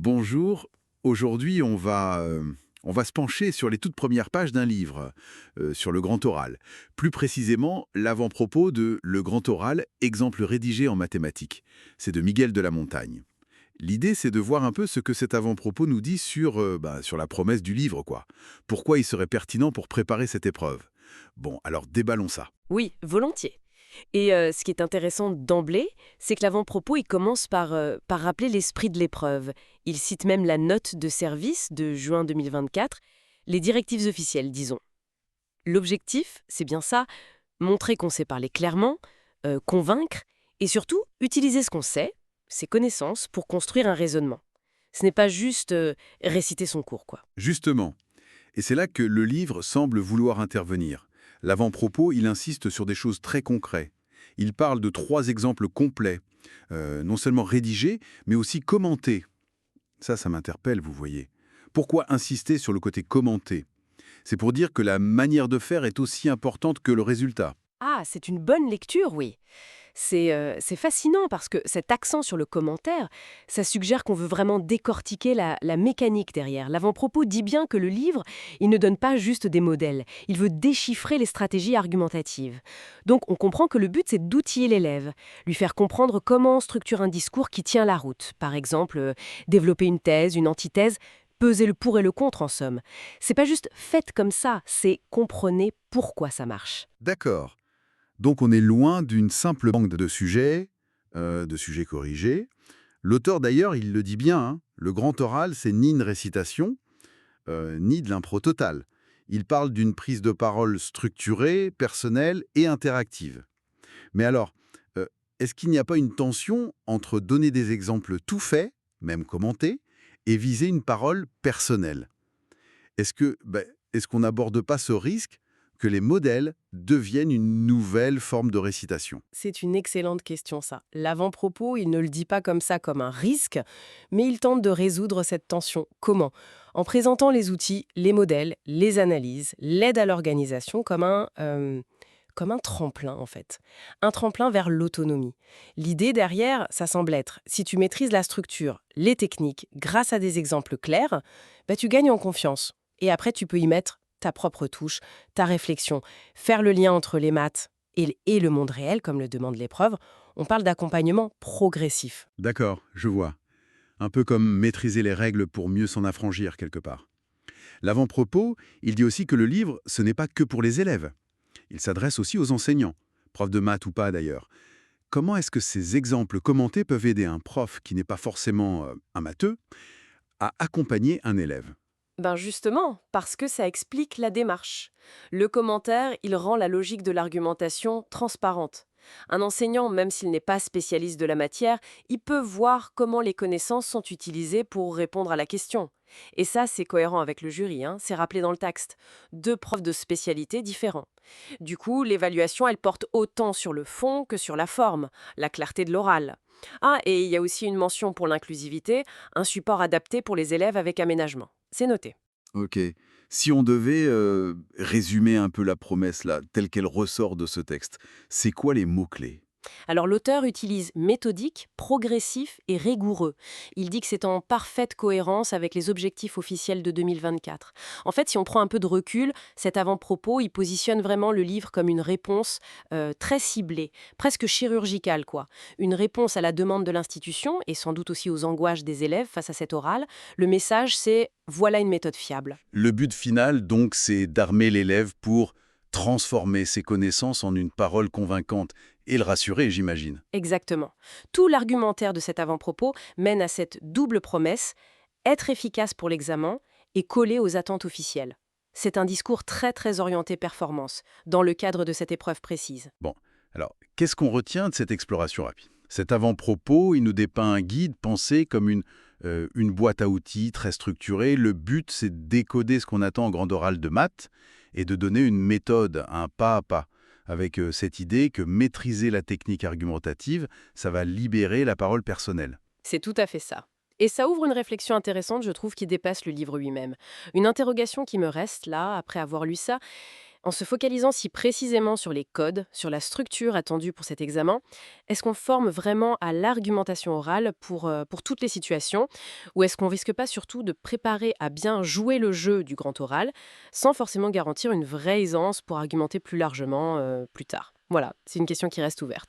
Bonjour, aujourd'hui on va se pencher sur les toutes premières pages d'un livre, sur le grand oral. Plus précisément, l'avant-propos de Le grand oral, exemple rédigé en mathématiques. C'est de Miguel de la Montagne. L'idée, c'est de voir un peu ce que cet avant-propos nous dit sur la promesse du livre, quoi. Pourquoi il serait pertinent pour préparer cette épreuve. Bon, alors déballons ça. Oui, volontiers. Et ce qui est intéressant d'emblée, c'est que l'avant-propos, il commence par rappeler l'esprit de l'épreuve. Il cite même la note de service de juin 2024, les directives officielles, disons. L'objectif, c'est bien ça, montrer qu'on sait parler clairement, convaincre, et surtout utiliser ce qu'on sait, ses connaissances, pour construire un raisonnement. Ce n'est pas juste réciter son cours, quoi. Justement, et c'est là que le livre semble vouloir intervenir. L'avant-propos, il insiste sur des choses très concrètes. Il parle de 3 exemples complets, non seulement rédigés, mais aussi commentés. Ça m'interpelle, vous voyez. Pourquoi insister sur le côté commenté? C'est pour dire que la manière de faire est aussi importante que le résultat. Ah, c'est une bonne lecture, oui. C'est fascinant parce que cet accent sur le commentaire, ça suggère qu'on veut vraiment décortiquer la mécanique derrière. L'avant-propos dit bien que le livre, il ne donne pas juste des modèles, il veut déchiffrer les stratégies argumentatives. Donc on comprend que le but, c'est d'outiller l'élève, lui faire comprendre comment on structure un discours qui tient la route. Par exemple, développer une thèse, une antithèse, peser le pour et le contre en somme. C'est pas juste faites comme ça, c'est comprenez pourquoi ça marche. D'accord. Donc on est loin d'une simple banque de sujets corrigés. L'auteur d'ailleurs, il le dit bien, hein, le grand oral, c'est ni une récitation, ni de l'impro total. Il parle d'une prise de parole structurée, personnelle et interactive. Mais alors, euh, est-ce qu'il n'y a pas une tension entre donner des exemples tout faits, même commentés, et viser une parole personnelle? Est-ce qu'on n'aborde pas ce risque que les modèles deviennent une nouvelle forme de récitation? C'est une excellente question, ça. L'avant-propos, il ne le dit pas comme ça, comme un risque, mais il tente de résoudre cette tension. Comment? En présentant les outils, les modèles, les analyses, l'aide à l'organisation comme un tremplin, en fait. Un tremplin vers l'autonomie. L'idée derrière, ça semble être, si tu maîtrises la structure, les techniques, grâce à des exemples clairs, bah, tu gagnes en confiance. Et après, tu peux y mettre ta propre touche, ta réflexion, faire le lien entre les maths et le monde réel, comme le demande l'épreuve. On parle d'accompagnement progressif. D'accord, je vois. Un peu comme maîtriser les règles pour mieux s'en affranchir quelque part. L'avant-propos, il dit aussi que le livre, ce n'est pas que pour les élèves. Il s'adresse aussi aux enseignants, profs de maths ou pas d'ailleurs. Comment est-ce que ces exemples commentés peuvent aider un prof qui n'est pas forcément un matheux à accompagner un élève? Ben justement, parce que ça explique la démarche. Le commentaire, il rend la logique de l'argumentation transparente. Un enseignant, même s'il n'est pas spécialiste de la matière, il peut voir comment les connaissances sont utilisées pour répondre à la question. Et ça, c'est cohérent avec le jury, hein, c'est rappelé dans le texte. Deux profs de spécialité différents. Du coup, l'évaluation, elle porte autant sur le fond que sur la forme, la clarté de l'oral. Ah, et il y a aussi une mention pour l'inclusivité, un support adapté pour les élèves avec aménagement. C'est noté. Ok. Si on devait résumer un peu la promesse là, telle qu'elle ressort de ce texte, c'est quoi les mots-clés? Alors l'auteur utilise méthodique, progressif et rigoureux. Il dit que c'est en parfaite cohérence avec les objectifs officiels de 2024. En fait, si on prend un peu de recul, cet avant-propos, il positionne vraiment le livre comme une réponse très ciblée, presque chirurgicale quoi. Une réponse à la demande de l'institution et sans doute aussi aux angoisses des élèves face à cet oral. Le message, c'est voilà une méthode fiable. Le but final, donc, c'est d'armer l'élève pour transformer ses connaissances en une parole convaincante et le rassurer, j'imagine. Exactement. Tout l'argumentaire de cet avant-propos mène à cette double promesse, être efficace pour l'examen et coller aux attentes officielles. C'est un discours très très orienté performance, dans le cadre de cette épreuve précise. Bon, alors, qu'est-ce qu'on retient de cette exploration rapide? Cet avant-propos, il nous dépeint un guide pensé comme une boîte à outils très structurée. Le but, c'est de décoder ce qu'on attend en grand oral de maths et de donner une méthode, un pas à pas, avec cette idée que maîtriser la technique argumentative, ça va libérer la parole personnelle. C'est tout à fait ça. Et ça ouvre une réflexion intéressante, je trouve, qui dépasse le livre lui-même. Une interrogation qui me reste là, après avoir lu ça. En se focalisant si précisément sur les codes, sur la structure attendue pour cet examen, est-ce qu'on forme vraiment à l'argumentation orale pour toutes les situations, ou est-ce qu'on risque pas surtout de préparer à bien jouer le jeu du grand oral, sans forcément garantir une vraie aisance pour argumenter plus largement plus tard? Voilà, c'est une question qui reste ouverte.